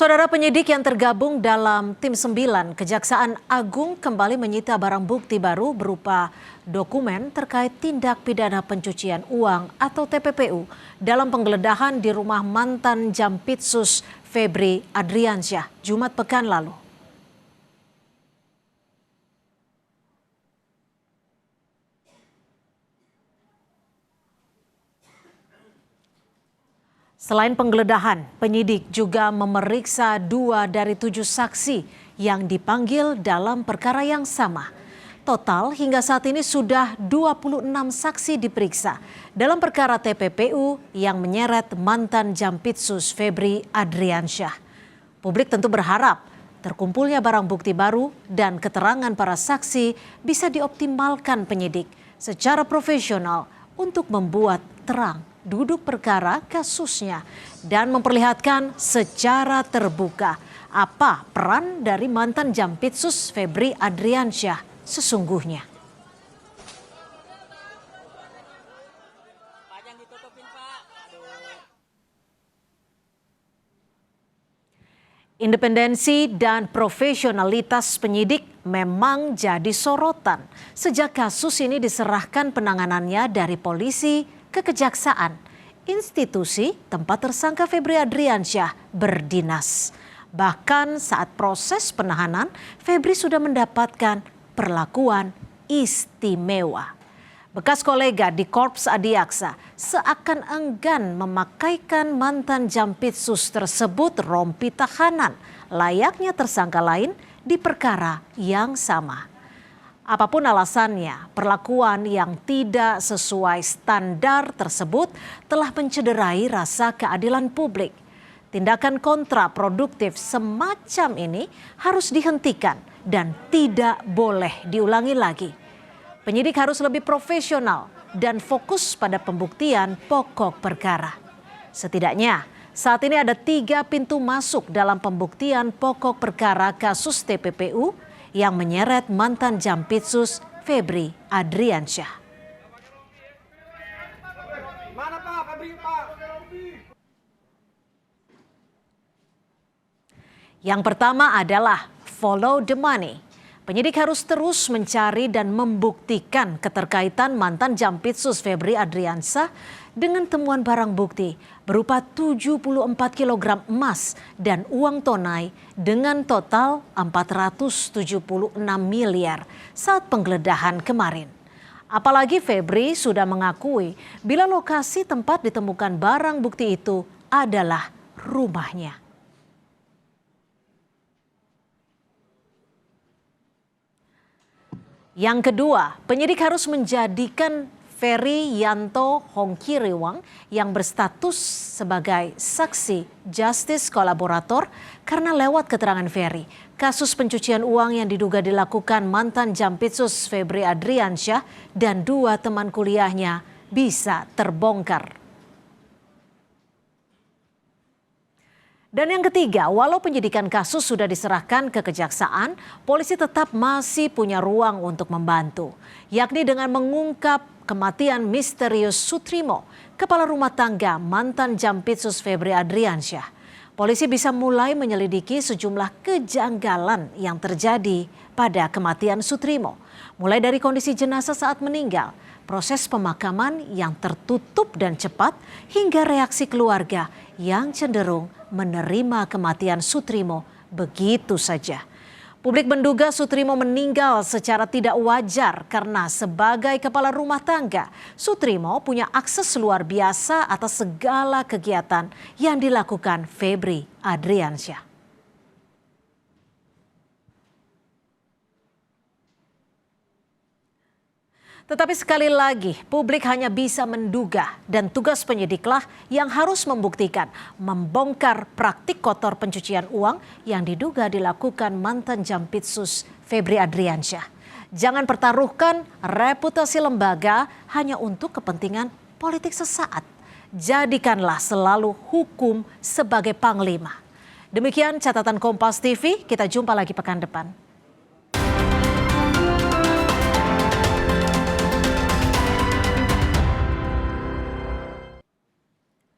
Saudara penyidik yang tergabung dalam Tim 9 Kejaksaan Agung kembali menyita barang bukti baru berupa dokumen terkait tindak pidana pencucian uang atau TPPU dalam penggeledahan di rumah mantan Jampitsus Febri Adriansyah Jumat pekan lalu. Selain penggeledahan, penyidik juga memeriksa 2 dari 7 saksi yang dipanggil dalam perkara yang sama. Total hingga saat ini sudah 26 saksi diperiksa dalam perkara TPPU yang menyeret mantan Jampitsus Febri Adriansyah. Publik tentu berharap terkumpulnya barang bukti baru dan keterangan para saksi bisa dioptimalkan penyidik secara profesional untuk membuat terang duduk perkara kasusnya dan memperlihatkan secara terbuka apa peran dari mantan Jampitsus Febri Adriansyah sesungguhnya. Independensi dan profesionalitas penyidik memang jadi sorotan sejak kasus ini diserahkan penanganannya dari polisi ke kejaksaan, institusi tempat tersangka Febri Adriansyah berdinas. Bahkan saat proses penahanan, Febri sudah mendapatkan perlakuan istimewa. Bekas kolega di Korps Adiaksa seakan enggan memakaikan mantan Jampitsus tersebut rompi tahanan, layaknya tersangka lain di perkara yang sama. Apapun alasannya, perlakuan yang tidak sesuai standar tersebut telah mencederai rasa keadilan publik. Tindakan kontraproduktif semacam ini harus dihentikan dan tidak boleh diulangi lagi. Penyidik harus lebih profesional dan fokus pada pembuktian pokok perkara. Setidaknya saat ini ada 3 pintu masuk dalam pembuktian pokok perkara kasus TPPU yang menyeret mantan Jampitsus Febri Adriansyah. Yang pertama adalah follow the money. Penyidik harus terus mencari dan membuktikan keterkaitan mantan Jampitsus Febri Adriansyah dengan temuan barang bukti berupa 74 kg emas dan uang tunai dengan total 476 miliar saat penggeledahan kemarin. Apalagi Febri sudah mengakui bila lokasi tempat ditemukan barang bukti itu adalah rumahnya. Yang kedua, penyidik harus menjadikan Ferry Yanto Hongkiriwang yang berstatus sebagai saksi justice kolaborator karena lewat keterangan Ferry, kasus pencucian uang yang diduga dilakukan mantan Jampitsus Febri Adriansyah dan 2 teman kuliahnya bisa terbongkar. Dan yang ketiga, walau penyidikan kasus sudah diserahkan ke kejaksaan, polisi tetap masih punya ruang untuk membantu, yakni dengan mengungkap kematian misterius Sutrimo, kepala rumah tangga mantan Jampitsus Febri Adriansyah. Polisi bisa mulai menyelidiki sejumlah kejanggalan yang terjadi pada kematian Sutrimo, mulai dari kondisi jenazah saat meninggal, proses pemakaman yang tertutup dan cepat, hingga reaksi keluarga yang cenderung menerima kematian Sutrimo begitu saja. Publik menduga Sutrimo meninggal secara tidak wajar karena sebagai kepala rumah tangga, Sutrimo punya akses luar biasa atas segala kegiatan yang dilakukan Febri Adriansyah. Tetapi sekali lagi, publik hanya bisa menduga dan tugas penyidiklah yang harus membuktikan, membongkar praktik kotor pencucian uang yang diduga dilakukan mantan Jampitsus Febri Adriansyah. Jangan pertaruhkan reputasi lembaga hanya untuk kepentingan politik sesaat. Jadikanlah selalu hukum sebagai panglima. Demikian catatan Kompas TV, kita jumpa lagi pekan depan.